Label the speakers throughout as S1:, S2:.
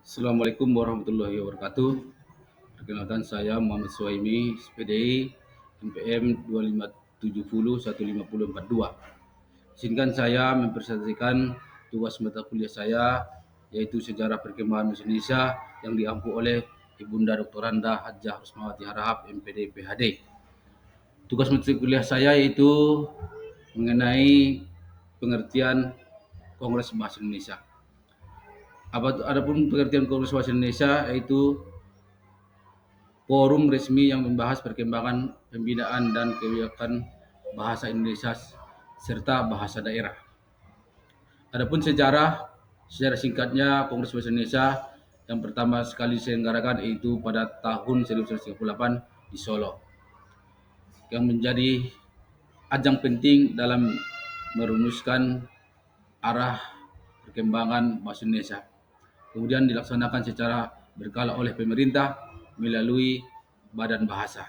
S1: Assalamualaikum warahmatullahi wabarakatuh. Perkenalkan saya Muhammad Suhaimi, SPDI, NPM 257015042. Izinkan saya mempresentasikan tugas mata kuliah saya, yaitu Sejarah Perkembangan Bahasa Indonesia yang diampu oleh Ibunda Dr. Randa Hajah Rusmawati Harahap, MPD PhD. Tugas mata kuliah saya yaitu mengenai pengertian Kongres Bahasa Indonesia. Adapun pengertian Kongres Bahasa Indonesia yaitu forum resmi yang membahas perkembangan pembinaan dan kebijakan bahasa Indonesia serta bahasa daerah. Adapun sejarah singkatnya Kongres Bahasa Indonesia yang pertama sekali diselenggarakan yaitu pada tahun 1938 di Solo, yang menjadi ajang penting dalam merumuskan arah perkembangan bahasa Indonesia. Kemudian dilaksanakan secara berkala oleh pemerintah melalui Badan Bahasa.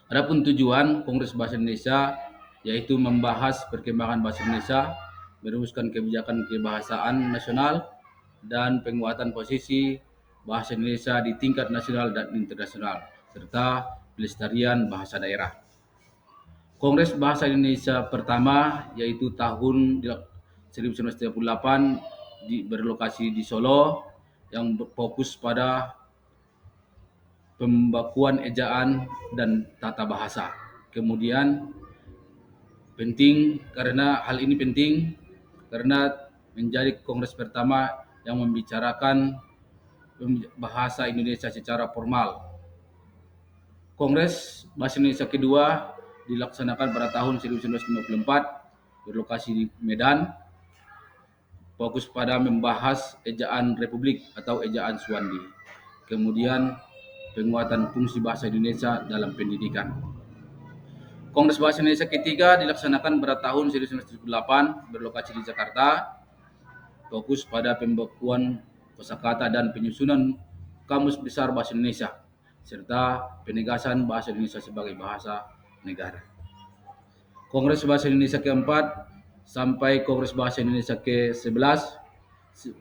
S1: Adapun tujuan Kongres Bahasa Indonesia yaitu membahas perkembangan bahasa Indonesia, merumuskan kebijakan kebahasaan nasional, dan penguatan posisi bahasa Indonesia di tingkat nasional dan internasional, serta pelestarian bahasa daerah. Kongres Bahasa Indonesia pertama yaitu tahun 1938 berlokasi di Solo, yang berfokus pada pembakuan ejaan dan tata bahasa. Kemudian hal ini penting karena menjadi kongres pertama yang membicarakan bahasa Indonesia secara formal. Kongres Bahasa Indonesia kedua dilaksanakan pada tahun 1954 berlokasi di Medan, fokus pada membahas ejaan Republik atau ejaan Suwandi. Kemudian penguatan fungsi bahasa Indonesia dalam pendidikan. Kongres Bahasa Indonesia ketiga dilaksanakan pada tahun 1978 berlokasi di Jakarta, fokus pada pembukuan kosakata dan penyusunan Kamus Besar Bahasa Indonesia, serta penegasan bahasa Indonesia sebagai bahasa negara. Kongres Bahasa Indonesia keempat sampai Kongres Bahasa Indonesia ke-11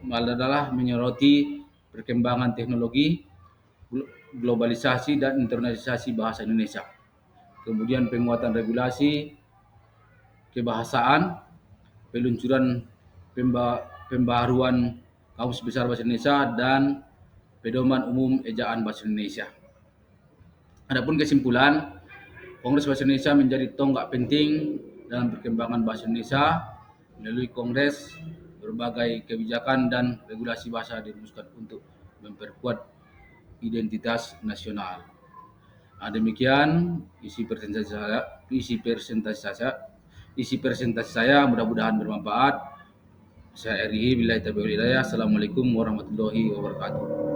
S1: adalah menyoroti perkembangan teknologi, globalisasi dan internalisasi bahasa Indonesia. Kemudian penguatan regulasi kebahasaan, peluncuran pembaharuan Kamus Besar Bahasa Indonesia, dan pedoman umum ejaan bahasa Indonesia. Adapun kesimpulan, Kongres Bahasa Indonesia menjadi tonggak penting dalam perkembangan bahasa Indonesia. Melalui kongres, berbagai kebijakan dan regulasi bahasa dirumuskan untuk memperkuat identitas nasional. Demikian isi presentasi saya, mudah-mudahan bermanfaat. Saya Eri, billahi taufiq wal hidayah. Assalamualaikum warahmatullahi wabarakatuh.